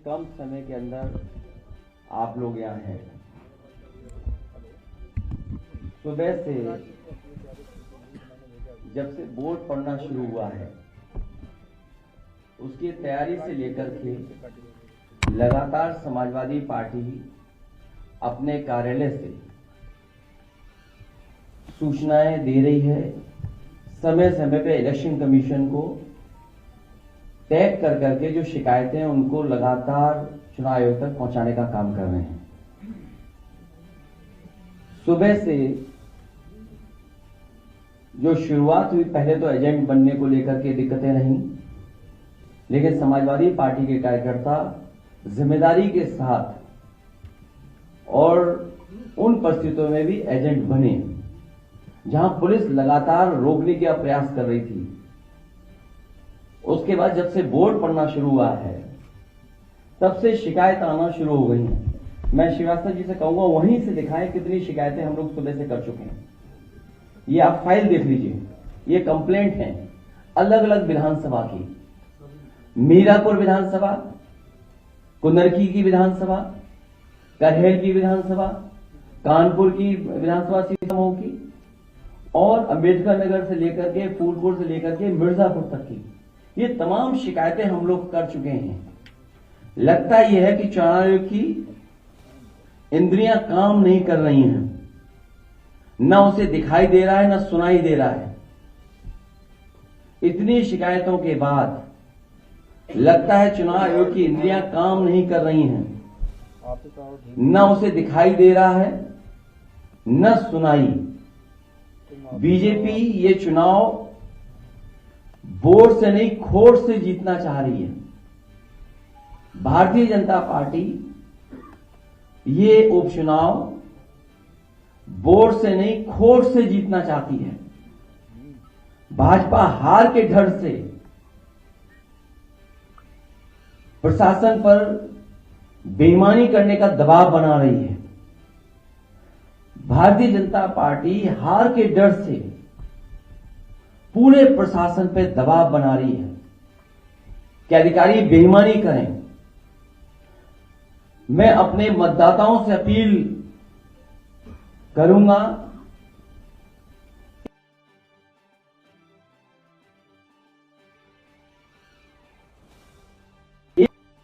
कम समय के अंदर आप लोग यहाँ हैं। सुबह से जब से बोर्ड पढ़ना शुरू हुआ है उसकी तैयारी से लेकर के लगातार समाजवादी पार्टी अपने कार्यालय से सूचनाएं दे रही है। समय समय पे इलेक्शन कमीशन को टैग कर करके जो शिकायतें हैं उनको लगातार चुनाव आयोग तक पहुंचाने का काम कर रहे हैं। सुबह से जो शुरुआत हुई, पहले तो एजेंट बनने को लेकर के दिक्कतें रहीं, लेकिन समाजवादी पार्टी के कार्यकर्ता जिम्मेदारी के साथ और उन परिस्थितियों में भी एजेंट बने जहां पुलिस लगातार रोकने का प्रयास कर रही थी। उसके बाद जब से बोर्ड पढ़ना शुरू हुआ है तब से शिकायत आना शुरू हो गई हैं। मैं श्रीवास्तव जी से कहूंगा वहीं से दिखाएं कितनी शिकायतें हम लोग सुबह से कर चुके हैं। ये आप फाइल देख लीजिए, ये कंप्लेंट है अलग अलग विधानसभा की, मीरापुर विधानसभा, कुंदरकी की विधानसभा, करहेर की विधानसभा, कानपुर की विधानसभा सीतामऊ की और अंबेडकर नगर से लेकर के फूलपुर से लेकर के मिर्जापुर तक की, ये तमाम शिकायतें हम लोग कर चुके हैं। लगता यह है कि चुनाव आयोग की इंद्रियां काम नहीं कर रही हैं, न उसे दिखाई दे रहा है न सुनाई दे रहा है। इतनी शिकायतों के बाद लगता है चुनाव आयोग की इंद्रियां काम नहीं कर रही हैं, न उसे दिखाई दे रहा है न सुनाई। बीजेपी ये चुनाव बोर्ड से नहीं खोट से जीतना चाह रही है। भारतीय जनता पार्टी ये उपचुनाव बोर्ड से नहीं खोट से जीतना चाहती है। भाजपा हार के डर से प्रशासन पर बेईमानी करने का दबाव बना रही है। भारतीय जनता पार्टी हार के डर से पूरे प्रशासन पर दबाव बना रही है कि अधिकारी बेईमानी करें। मैं अपने मतदाताओं से अपील करूंगा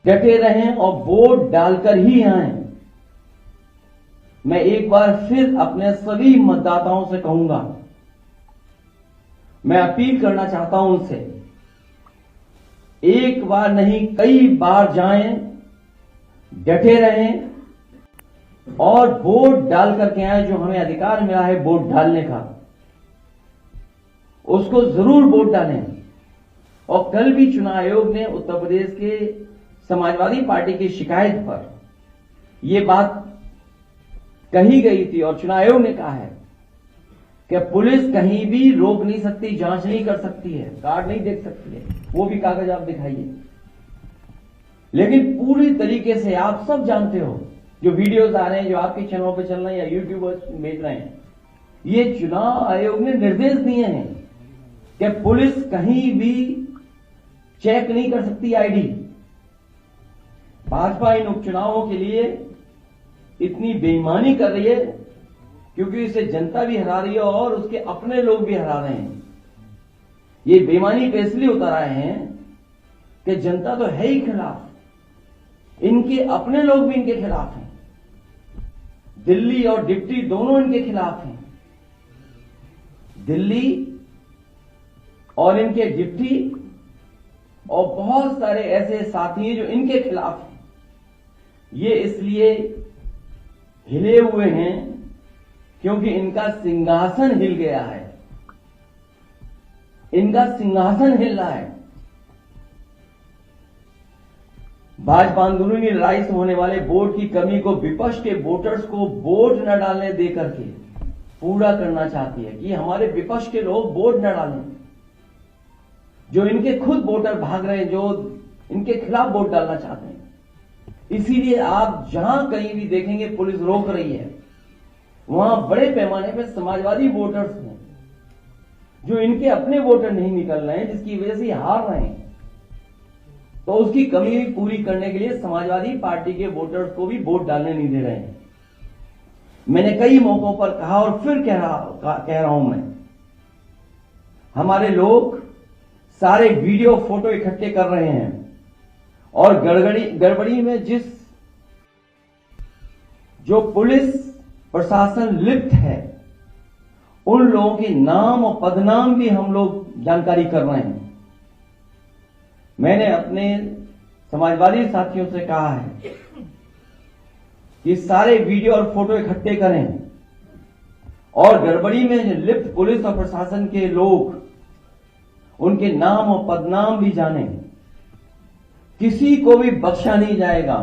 डटे रहें और वोट डालकर ही आएं। मैं एक बार फिर अपने सभी मतदाताओं से कहूंगा, मैं अपील करना चाहता हूं उनसे, एक बार नहीं कई बार जाएं, डटे रहें और वोट डाल करके आए। जो हमें अधिकार मिला है वोट डालने का, उसको जरूर वोट डालें। और कल भी चुनाव आयोग ने उत्तर प्रदेश के समाजवादी पार्टी की शिकायत पर यह बात कही गई थी और चुनाव आयोग ने कहा है कि पुलिस कहीं भी रोक नहीं सकती, जांच नहीं कर सकती है, कार्ड नहीं देख सकती है, वो भी कागज आप दिखाइए। लेकिन पूरी तरीके से आप सब जानते हो, जो वीडियोस आ रहे हैं, जो आपके चैनलों पे चल रहे हैं या यूट्यूब पर भेज रहे हैं, ये चुनाव आयोग ने निर्देश दिए हैं कि पुलिस कहीं भी चेक नहीं कर सकती आईडी। भाजपा इन उपचुनावों के लिए इतनी बेईमानी कर रही है क्योंकि इसे जनता भी हरा रही है और उसके अपने लोग भी हरा रहे हैं। ये बेईमानी पे इसलिए उतर आए हैं कि जनता तो है ही खिलाफ, इनके अपने लोग भी इनके खिलाफ हैं। दिल्ली और डिप्टी दोनों इनके खिलाफ हैं। दिल्ली और इनके डिप्टी और बहुत सारे ऐसे साथी हैं जो इनके खिलाफ हैं। ये इसलिए हिले हुए हैं क्योंकि इनका सिंहासन हिल गया है, इनका सिंहासन हिल रहा है। भाजपा अंदरूनी लड़ाई से होने वाले वोट की कमी को विपक्ष के वोटर्स को वोट न डालने देकर के पूरा करना चाहती है कि हमारे विपक्ष के लोग वोट न डालें। जो इनके खुद वोटर भाग रहे हैं, जो इनके खिलाफ वोट डालना चाहते हैं। इसीलिए आप जहां कहीं भी देखेंगे पुलिस रोक रही है, वहां बड़े पैमाने पर समाजवादी वोटर्स हैं जो इनके अपने वोटर नहीं निकल रहे हैं, जिसकी वजह से हार रहे हैं। तो उसकी कमी पूरी करने के लिए समाजवादी पार्टी के वोटर्स को भी वोट डालने नहीं दे रहे हैं। मैंने कई मौकों पर कहा और फिर कह रहा हूं मैं, हमारे लोग सारे वीडियो फोटो इकट्ठे कर रहे हैं और गड़बड़ी में जो पुलिस प्रशासन लिप्त है उन लोगों के नाम और पदनाम भी हम लोग जानकारी कर रहे हैं। मैंने अपने समाजवादी साथियों से कहा है कि सारे वीडियो और फोटो इकट्ठे करें और गड़बड़ी में जो लिप्त पुलिस और प्रशासन के लोग उनके नाम और पदनाम भी जानें। किसी को भी बख्शा नहीं जाएगा।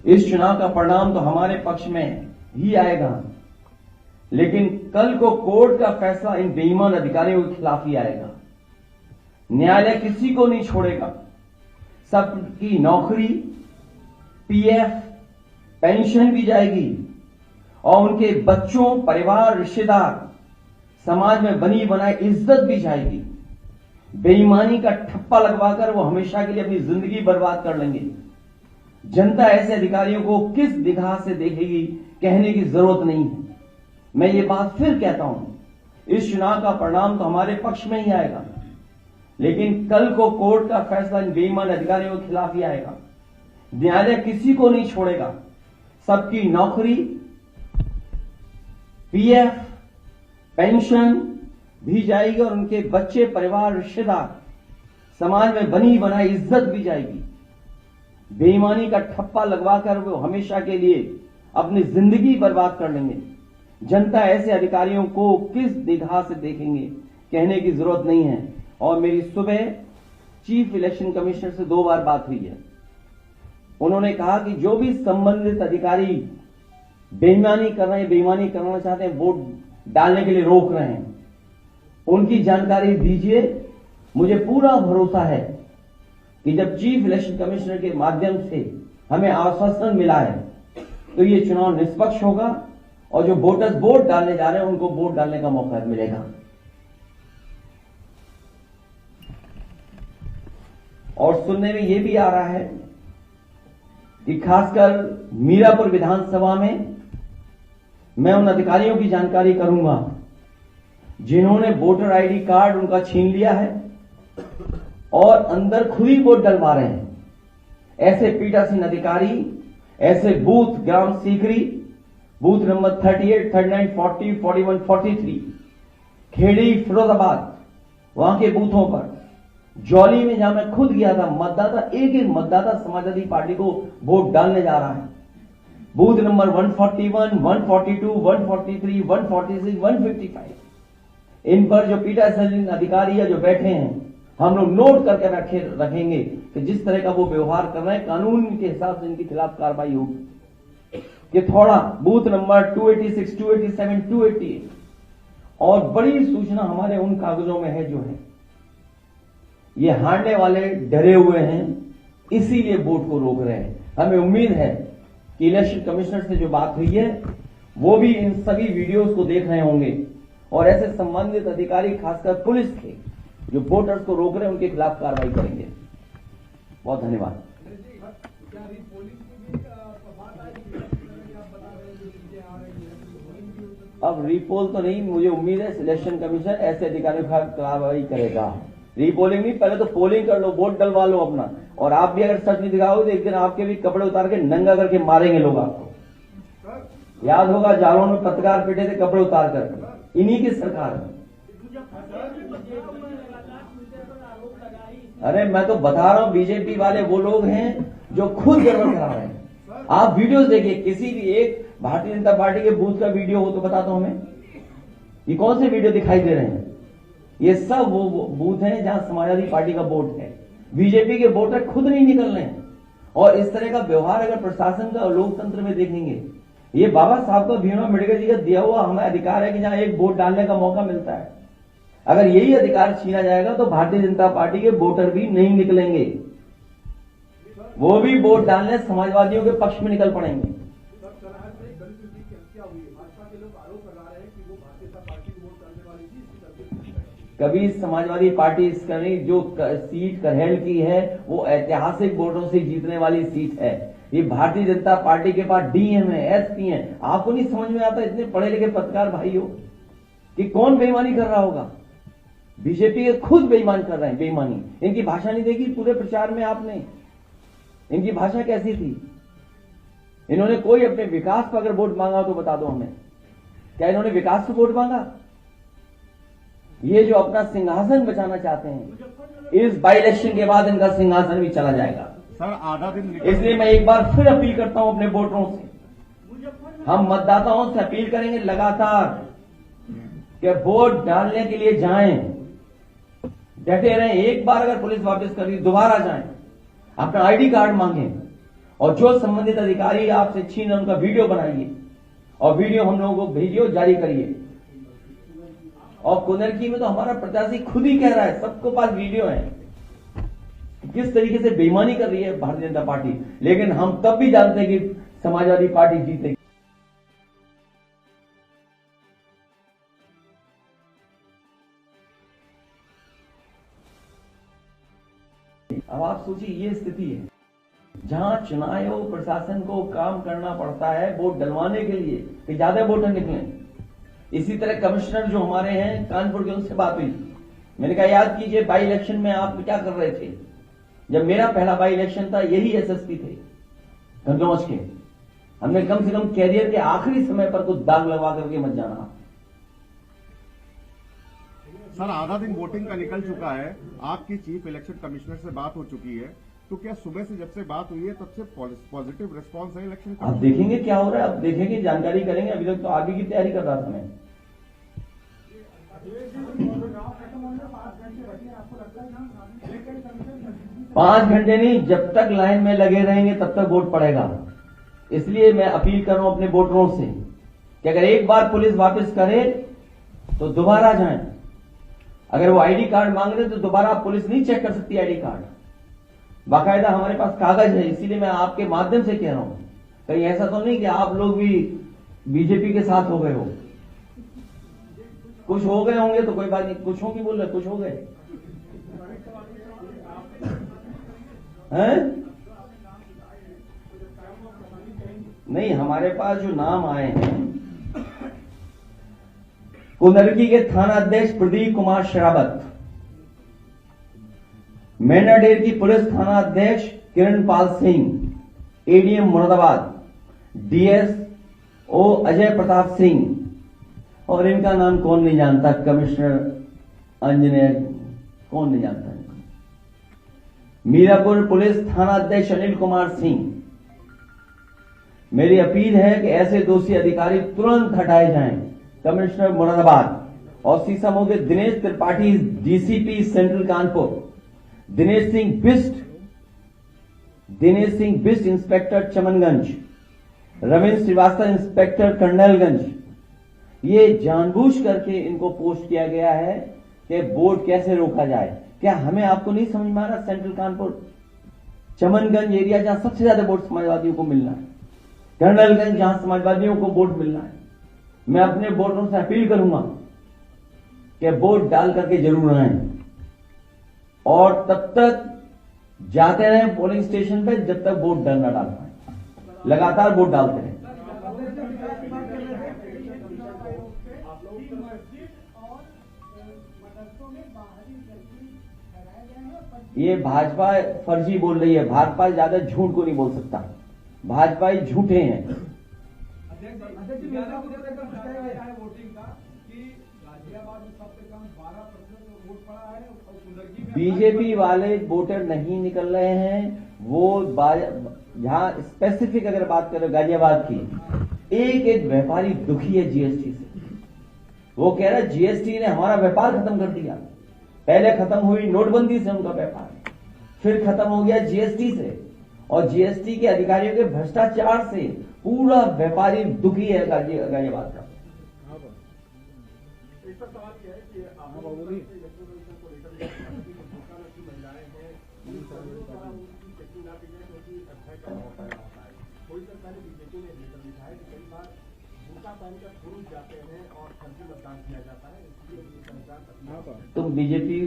इस चुनाव का परिणाम तो हमारे पक्ष में ही आएगा, लेकिन कल को कोर्ट का फैसला इन बेईमान अधिकारियों के खिलाफ ही आएगा। न्यायालय किसी को नहीं छोड़ेगा। सबकी नौकरी, पीएफ, पेंशन भी जाएगी और उनके बच्चों, परिवार, रिश्तेदार, समाज में बनी बनाई इज्जत भी जाएगी। बेईमानी का ठप्पा लगवाकर वो हमेशा के लिए अपनी जिंदगी बर्बाद कर लेंगे। जनता ऐसे अधिकारियों को किस निगाह से देखेगी, कहने की जरूरत नहीं है। मैं ये बात फिर कहता हूं, इस चुनाव का परिणाम तो हमारे पक्ष में ही आएगा, लेकिन कल को कोर्ट का फैसला इन बेईमान अधिकारियों के खिलाफ ही आएगा। न्यायालय किसी को नहीं छोड़ेगा। सबकी नौकरी, पीएफ, पेंशन भी जाएगी और उनके बच्चे, परिवार, रिश्तेदार, समाज में बनी बनाई इज्जत भी जाएगी। बेईमानी का ठप्पा लगवाकर वो हमेशा के लिए अपनी जिंदगी बर्बाद कर लेंगे। जनता ऐसे अधिकारियों को किस निगाह से देखेंगे, कहने की जरूरत नहीं है। और मेरी सुबह चीफ इलेक्शन कमिश्नर से 2 बार बात हुई है। उन्होंने कहा कि जो भी संबंधित अधिकारी बेईमानी कर रहे हैं, बेईमानी करना चाहते हैं, वोट डालने के लिए रोक रहे हैं, उनकी जानकारी दीजिए। मुझे पूरा भरोसा है कि जब चीफ इलेक्शन कमिश्नर के माध्यम से हमें आश्वासन मिला है तो ये चुनाव निष्पक्ष होगा और जो वोटर्स वोट डालने जा रहे हैं उनको वोट डालने का मौका मिलेगा। और सुनने में यह भी आ रहा है कि खासकर मीरापुर विधानसभा में मैं उन अधिकारियों की जानकारी करूंगा जिन्होंने वोटर आईडी कार्ड उनका छीन लिया है और अंदर खुद ही वोट डलवा रहे हैं। ऐसे पीठासीन अधिकारी, ऐसे बूथ ग्राम सीकरी, बूथ नंबर 38, 39, 40, 41, 43, खेड़ी, फिरोजाबाद, वहां के बूथों पर, जौली में जहां मैं खुद गया था, मतदाता एक मतदाता समाजवादी पार्टी को वोट डालने जा रहा है। बूथ नंबर 141, 142, 143, 146, 155, इन पर जो पीठासीन अधिकारी या जो बैठे हैं, हम लोग नोट करके रखेंगे कि जिस तरह का वो व्यवहार कर रहे हैं, कानून के हिसाब से इनके खिलाफ कार्रवाई होगी। कि थोड़ा बूथ नंबर 286, 287, 288 और बड़ी सूचना हमारे उन कागजों में है जो है ये हारने वाले डरे हुए हैं, इसीलिए वोट को रोक रहे हैं। हमें उम्मीद है कि इलेक्शन कमिश्नर से जो बात हुई है वो भी इन सभी वीडियोस को देख रहे होंगे और ऐसे संबंधित अधिकारी, खासकर पुलिस के जो वोटर्स को रोक रहे हैं, उनके खिलाफ कार्रवाई करेंगे। बहुत धन्यवाद। अब रीपोल तो नहीं, मुझे उम्मीद है इलेक्शन कमीशन ऐसे अधिकारियों का कार्रवाई करेगा। रीपोलिंग नहीं, पहले तो पोलिंग कर लो, वोट डलवा लो अपना। और आप भी अगर सच नहीं दिखाओगे तो एक दिन आपके भी कपड़े उतार के नंगा करके मारेंगे लोग आपको। याद होगा जालौन में पत्रकार पीटे थे कपड़े उतार कर, इन्हीं की सरकार है। अरे मैं तो बता रहा हूं, बीजेपी वाले वो लोग हैं जो खुद गड़बड़ करा रहे हैं। आप वीडियोस देखिए, किसी भी एक भारतीय जनता पार्टी के बूथ का वीडियो हो तो बता दो हमें, ये कौन से वीडियो दिखाई दे रहे हैं? ये सब वो बूथ हैं जहां समाजवादी पार्टी का वोट है। बीजेपी के वोटर खुद नहीं निकल रहे हैं। और इस तरह का व्यवहार अगर प्रशासन का और लोकतंत्र में देखेंगे, ये बाबा साहब का, भीमराव अम्बेडकर जी का दिया हुआ हमें अधिकार है कि जहां एक वोट डालने का मौका मिलता है, अगर यही अधिकार छीना जाएगा तो भारतीय जनता पार्टी के वोटर भी नहीं निकलेंगे, वो भी वोट डालने समाजवादियों के पक्ष में निकल पड़ेंगे। कभी समाजवादी पार्टी इसकी जो सीट करहेल की है वो ऐतिहासिक वोटों से जीतने वाली सीट है। ये भारतीय जनता पार्टी के पास डीएम है, एसपी है। आपको नहीं समझ में आता इतने पढ़े लिखे पत्रकार भाइयों कि कौन बेईमानी कर रहा होगा? बीजेपी के खुद बेईमान कर रहे हैं, बेईमानी। इनकी भाषा नहीं देखी पूरे प्रचार में आपने? इनकी भाषा कैसी थी? इन्होंने कोई अपने विकास पर अगर वोट मांगा तो बता दो हमें, क्या इन्होंने विकास पर वोट मांगा? ये जो अपना सिंहासन बचाना चाहते हैं, इस बाई इलेक्शन के बाद इनका सिंहासन भी चला जाएगा सर। आधा दिन इसलिए मैं एक बार फिर अपील करता हूं अपने वोटरों से, हम मतदाताओं से अपील करेंगे लगातार कि वोट डालने के लिए जाएं, डटे रहें। एक बार अगर पुलिस वापस कर दी दोबारा जाएं, अपना आईडी कार्ड मांगें और जो संबंधित अधिकारी आपसे छीन उनका वीडियो बनाइए और वीडियो हम लोगों को भेजिए और जारी करिए। और कुंदरकी में तो हमारा प्रत्याशी खुद ही कह रहा है, सबको पास वीडियो है, किस तरीके से बेईमानी कर रही है भारतीय जनता पार्टी। लेकिन हम तब भी जानते हैं कि समाजवादी पार्टी जीतेगी। अब आप सोचिए, ये स्थिति है जहां चुनाव आयोग प्रशासन को काम करना पड़ता है वोट डलवाने के लिए कि ज्यादा वोटर निकलें। इसी तरह कमिश्नर जो हमारे हैं कानपुर के, उनसे बात हुई, मैंने कहा याद कीजिए बाई इलेक्शन में आप क्या कर रहे थे? जब मेरा पहला बाई इलेक्शन था यही एसएसपी थे गंगौज के, हमने कम से कम कैरियर के आखिरी समय पर कुछ दाग लगवा करके मत जाना। सर आधा दिन वोटिंग का निकल चुका है, आपकी चीफ इलेक्शन कमिश्नर से बात हो चुकी है, तो क्या सुबह से जब से बात हुई है तब से पॉजिटिव रिस्पांस है इलेक्शन का? अब देखेंगे क्या हो रहा है, अब देखेंगे, जानकारी करेंगे। अभी तक तो आगे की तैयारी कर रहा था मैं। 5 घंटे नहीं, जब तक लाइन में लगे रहेंगे तब तक वोट पड़ेगा। इसलिए मैं अपील कर रहा हूं अपने वोटरों से कि अगर एक बार पुलिस वापस करे तो दोबारा जाएं। अगर वो आईडी कार्ड मांग रहे तो दोबारा पुलिस नहीं चेक कर सकती आईडी कार्ड, बाकायदा हमारे पास कागज है। इसीलिए मैं आपके माध्यम से कह रहा हूं, कहीं ऐसा तो नहीं कि आप लोग भी बीजेपी के साथ हो गए हो। कुछ हो गए होंगे तो कोई बात नहीं, कुछ हो की बोल रहे, कुछ हो गए हैं? नहीं, हमारे पास जो नाम आए हैं, कुंदरकी के थाना अध्यक्ष प्रदीप कुमार शरावत, मैनाडेर की पुलिस थाना अध्यक्ष किरणपाल सिंह, एडीएम मुरादाबाद डीएसओ अजय प्रताप सिंह, और इनका नाम कौन नहीं जानता, कमिश्नर अंजनेय, कौन नहीं जानता इनको। मीरापुर पुलिस थाना अध्यक्ष अनिल कुमार सिंह। मेरी अपील है कि ऐसे दोषी अधिकारी तुरंत हटाए जाएं। कमिश्नर मुरादाबाद और सीसामऊ के Dinesh Tripathi DCP central Kanpur, Dinesh Singh Bisht inspector Chamanganj, Ravindra Shrivastava inspector Colonelganj. ये जानबूझ करके इनको पोस्ट किया गया है कि वोट कैसे रोका जाए। क्या हमें आपको नहीं समझ में आ रहा? सेंट्रल कानपुर चमनगंज एरिया जहां सबसे ज्यादा वोट समाजवादियों को मिलना है, कर्नलगंज जहां समाजवादियों को वोट मिलना है, मैं अपने वोटरों से अपील करूंगा कि वोट डाल करके जरूर आए और तब तक जाते रहें पोलिंग स्टेशन पे जब तक वोट न डाल पाए। लगातार वोट डालते रहें। ये भाजपा फर्जी बोल रही है, भाजपा ज्यादा झूठ को नहीं बोल सकता, भाजपा ही झूठे हैं। बीजेपी वाले वोटर नहीं निकल रहे हैं। वो जहां स्पेसिफिक अगर बात करें गाजियाबाद की, एक एक व्यापारी दुखी है जीएसटी से। वो कह रहा है जीएसटी ने हमारा व्यापार खत्म कर दिया। पहले खत्म हुई नोटबंदी से उनका व्यापार, फिर खत्म हो गया जीएसटी से, और जीएसटी के अधिकारियों के भ्रष्टाचार से पूरा व्यापारी दुखी है गाजियाबाद का। तो बीजेपी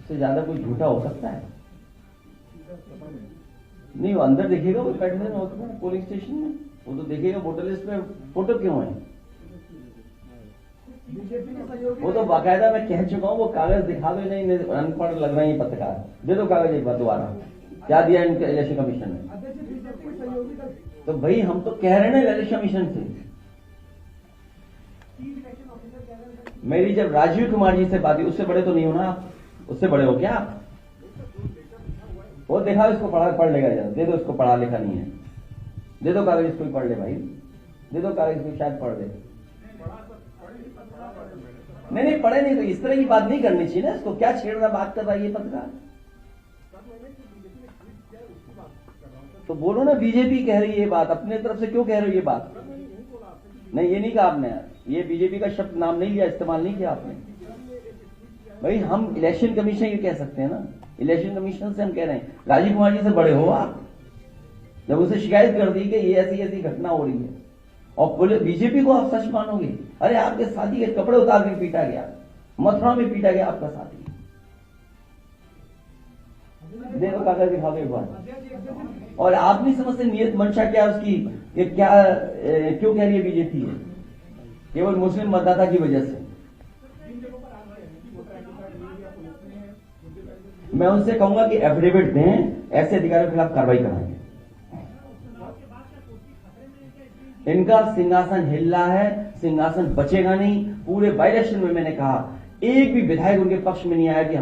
से ज्यादा कोई झूठा हो सकता है? नहीं, वो अंदर देखेगा, वो बैठने में होता है पोलिंग स्टेशन में, वो तो देखेगा वोटर लिस्ट में फोटो क्यों है। वो तो बाकायदा मैं कह चुका हूँ, वो कागज दिखा दो, नहीं अनपढ़ लग रहे हैं पत्रकार, दे दो कागज एक बार दोबारा, क्या दिया इनके इलेक्शन कमीशन ने। तो भाई हम तो कह रहे हैं ना इलेक्शन कमीशन से, मेरी जब राजीव कुमार जी से बात हुई, उससे बड़े तो नहीं हो ना आप, उससे बड़े हो क्या आप? वो देखा इसको पढ़ लेगा यार, दे दो इसको, पढ़ा लिखा नहीं है, दे दो कागज इसको पढ़ ले भाई, दे दो कागज इसको, शायद पढ़ ले। नहीं पढ़े नहीं, तो इस तरह की बात नहीं करनी चाहिए ना, इसको क्या छेड़ रहा बात कर रहा है ये पत्रकार। तो बोलो ना बीजेपी कह रही है ये बात, अपने तरफ से क्यों कह रहे हो ये बात? नहीं, ये नहीं कहा आपने, ये बीजेपी का शब्द नाम नहीं लिया, इस्तेमाल नहीं किया आपने। भाई हम इलेक्शन कमीशन ये कह सकते हैं ना, इलेक्शन कमीशन से हम कह रहे हैं, राजीव कुमार जी से बड़े हो आप, जब उसे शिकायत कर दी कि ये ऐसी ऐसी घटना हो रही है और बोले बीजेपी को आप सच मानोगे? अरे आपके साथी के कपड़े उतार के पीटा गया, मथुरा में पीटा गया आपका साथी, देखो कागज दिखा दो एक बार। और आप नहीं समझते नियत मंशा क्या उसकी, ये क्या क्यों कह रही है बीजेपी है, केवल मुस्लिम मतदाता की वजह से। मैं उनसे कहूंगा कि एफिडेविट दें, ऐसे अधिकारियों के खिलाफ कार्रवाई कराएंगे। इनका सिंहासन हिल रहा है, सिंहासन बचेगा नहीं। पूरे बाई इलेक्शन में मैंने कहा, एक भी विधायक उनके पक्ष में नहीं आया कि